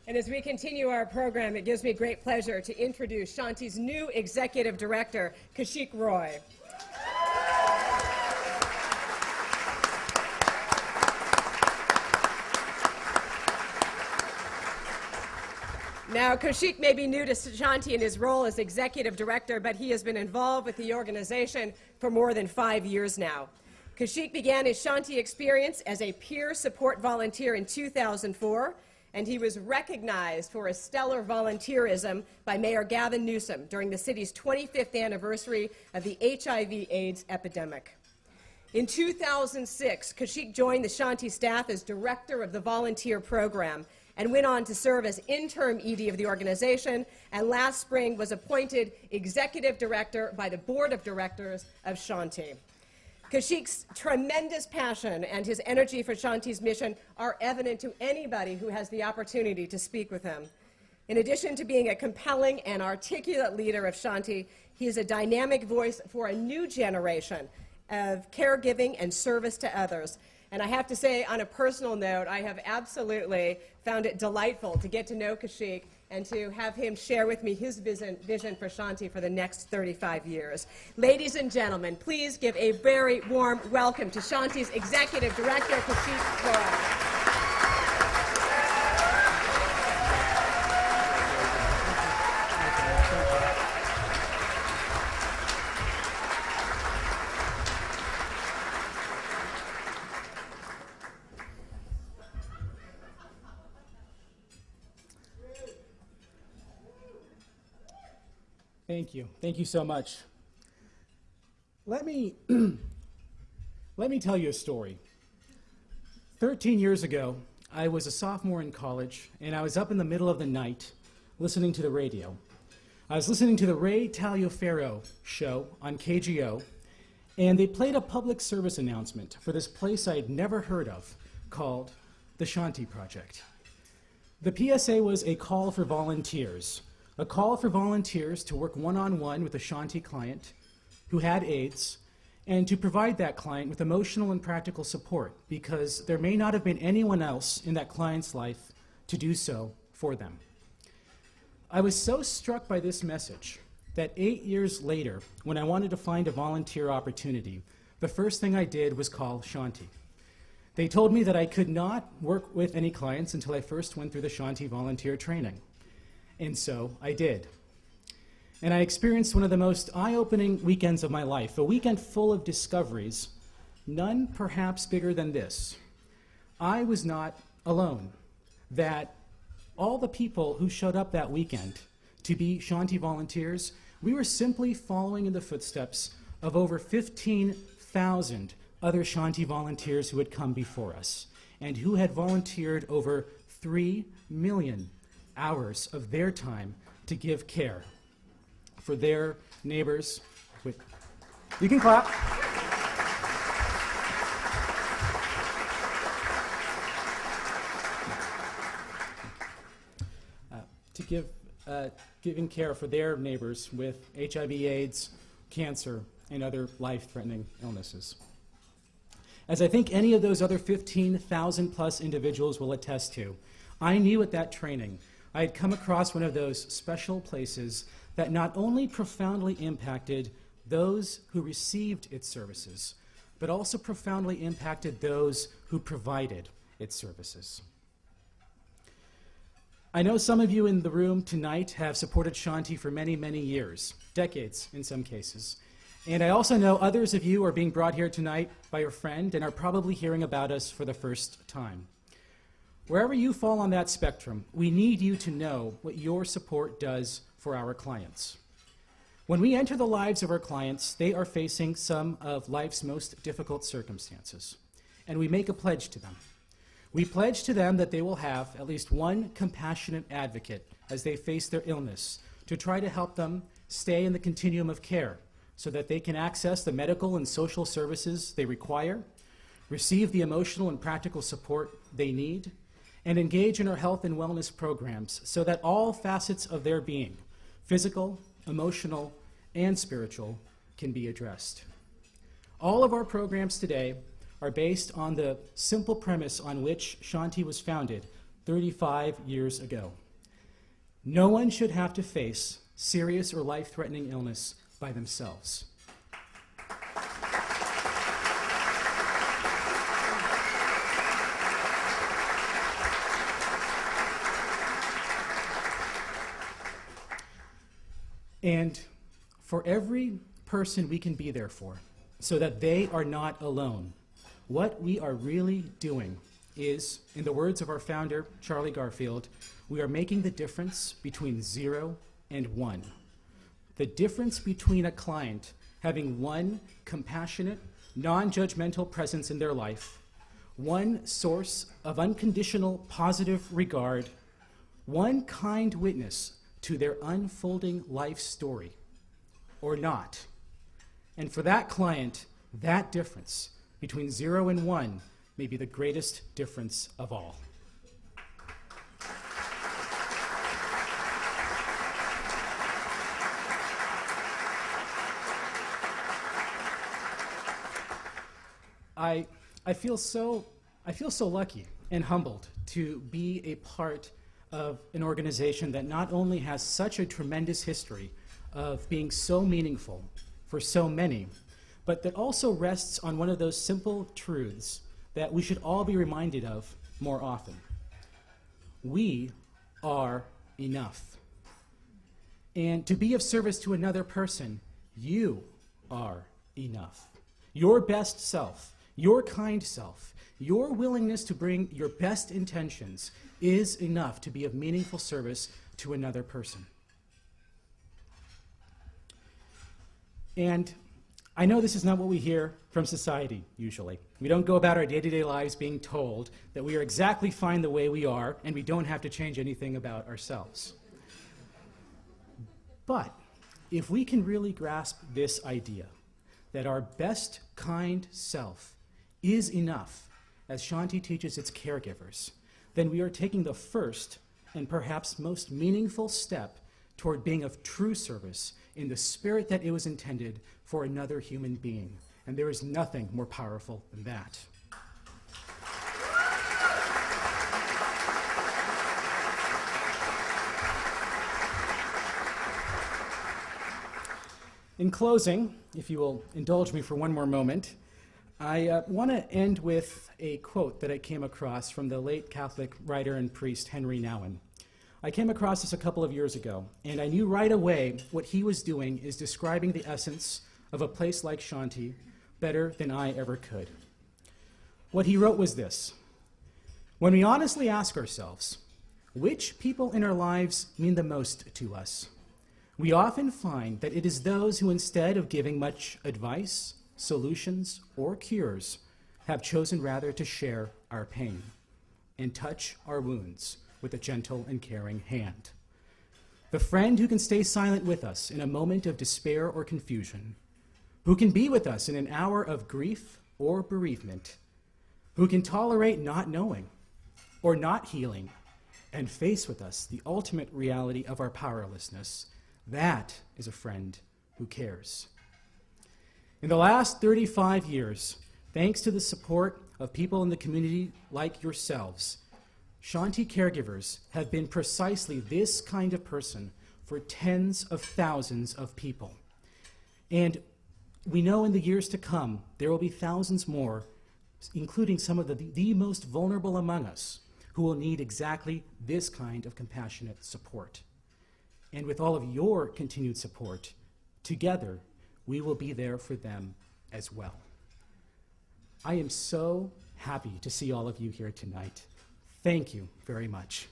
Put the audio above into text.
And as we continue our program, it gives me great pleasure to introduce Shanti's new Executive Director, Kaushik Roy. Now, Kaushik may be new to Shanti in his role as Executive Director, but he has been involved with the organization for more than 5 years now. Kaushik began his Shanti experience as a peer support volunteer in 2004, and he was recognized for his stellar volunteerism by Mayor Gavin Newsom during the city's 25th anniversary of the HIV/AIDS epidemic. In 2006, Kaushik joined the Shanti staff as director of the volunteer program and went on to serve as interim ED of the organization, and last spring was appointed executive director by the board of directors of Shanti. Kaushik's tremendous passion and his energy for Shanti's mission are evident to anybody who has the opportunity to speak with him. In addition to being a compelling and articulate leader of Shanti, he is a dynamic voice for a new generation of caregiving and service to others. And I have to say, on a personal note, I have absolutely found it delightful to get to know Kaushik and to have him share with me his vision for Shanti for the next 35 years. Ladies and gentlemen, please give a very warm welcome to Shanti's Executive Director, Kaushik Roy. Thank you. Thank you so much. Let me tell you a story. 13 years ago, I was a sophomore in college, and I was up in the middle of the night listening to the radio. I was listening to the Ray Taliaferro show on KGO, and they played a public service announcement for this place I had never heard of called the Shanti Project. The PSA was a call for volunteers. A call for volunteers to work one-on-one with a Shanti client who had AIDS and to provide that client with emotional and practical support because there may not have been anyone else in that client's life to do so for them. I was so struck by this message that 8 years later, when I wanted to find a volunteer opportunity, the first thing I did was call Shanti. They told me that I could not work with any clients until I first went through the Shanti volunteer training. And so I did. And I experienced one of the most eye-opening weekends of my life, a weekend full of discoveries, none perhaps bigger than this. I was not alone, that all the people who showed up that weekend to be Shanti volunteers, we were simply following in the footsteps of over 15,000 other Shanti volunteers who had come before us and who had volunteered over 3 million hours of their time to give care for their neighbors. You can clap. Giving care for their neighbors with HIV/AIDS, cancer, and other life-threatening illnesses. As I think any of those other 15,000 plus individuals will attest to, I knew at that training I had come across one of those special places that not only profoundly impacted those who received its services, but also profoundly impacted those who provided its services. I know some of you in the room tonight have supported Shanti for many, many years, decades in some cases. And I also know others of you are being brought here tonight by a friend and are probably hearing about us for the first time. Wherever you fall on that spectrum, we need you to know what your support does for our clients. When we enter the lives of our clients, they are facing some of life's most difficult circumstances, and we make a pledge to them. We pledge to them that they will have at least one compassionate advocate as they face their illness to try to help them stay in the continuum of care so that they can access the medical and social services they require, receive the emotional and practical support they need, and engage in our health and wellness programs so that all facets of their being, physical, emotional, and spiritual, can be addressed. All of our programs today are based on the simple premise on which Shanti was founded 35 years ago. No one should have to face serious or life-threatening illness by themselves. And for every person we can be there for, so that they are not alone, what we are really doing is, in the words of our founder, Charlie Garfield, we are making the difference between 0 and 1. The difference between a client having one compassionate, non-judgmental presence in their life, one source of unconditional positive regard, one kind witness to their unfolding life story, or not. And for that client, that difference between 0 and 1 may be the greatest difference of all. I feel so lucky and humbled to be a part of an organization that not only has such a tremendous history of being so meaningful for so many, but that also rests on one of those simple truths that we should all be reminded of more often. We are enough. And to be of service to another person, you are enough. Your best self, your kind self, your willingness to bring your best intentions is enough to be of meaningful service to another person. And I know this is not what we hear from society usually. We don't go about our day-to-day lives being told that we are exactly fine the way we are and we don't have to change anything about ourselves. But if we can really grasp this idea that our best kind self is enough, as Shanti teaches its caregivers, then we are taking the first and perhaps most meaningful step toward being of true service in the spirit that it was intended for another human being. And there is nothing more powerful than that. In closing, if you will indulge me for one more moment, I want to end with a quote that I came across from the late Catholic writer and priest Henry Nouwen. I came across this a couple of years ago, and I knew right away what he was doing is describing the essence of a place like Shanti better than I ever could. What he wrote was this: when we honestly ask ourselves, which people in our lives mean the most to us, we often find that it is those who, instead of giving much advice, solutions, or cures, have chosen rather to share our pain and touch our wounds with a gentle and caring hand. The friend who can stay silent with us in a moment of despair or confusion, who can be with us in an hour of grief or bereavement, who can tolerate not knowing or not healing and face with us the ultimate reality of our powerlessness, that is a friend who cares. In the last 35 years, thanks to the support of people in the community like yourselves, Shanti caregivers have been precisely this kind of person for tens of thousands of people. And we know in the years to come, there will be thousands more, including some of the most vulnerable among us, who will need exactly this kind of compassionate support. And with all of your continued support, together, we will be there for them as well. I am so happy to see all of you here tonight. Thank you very much.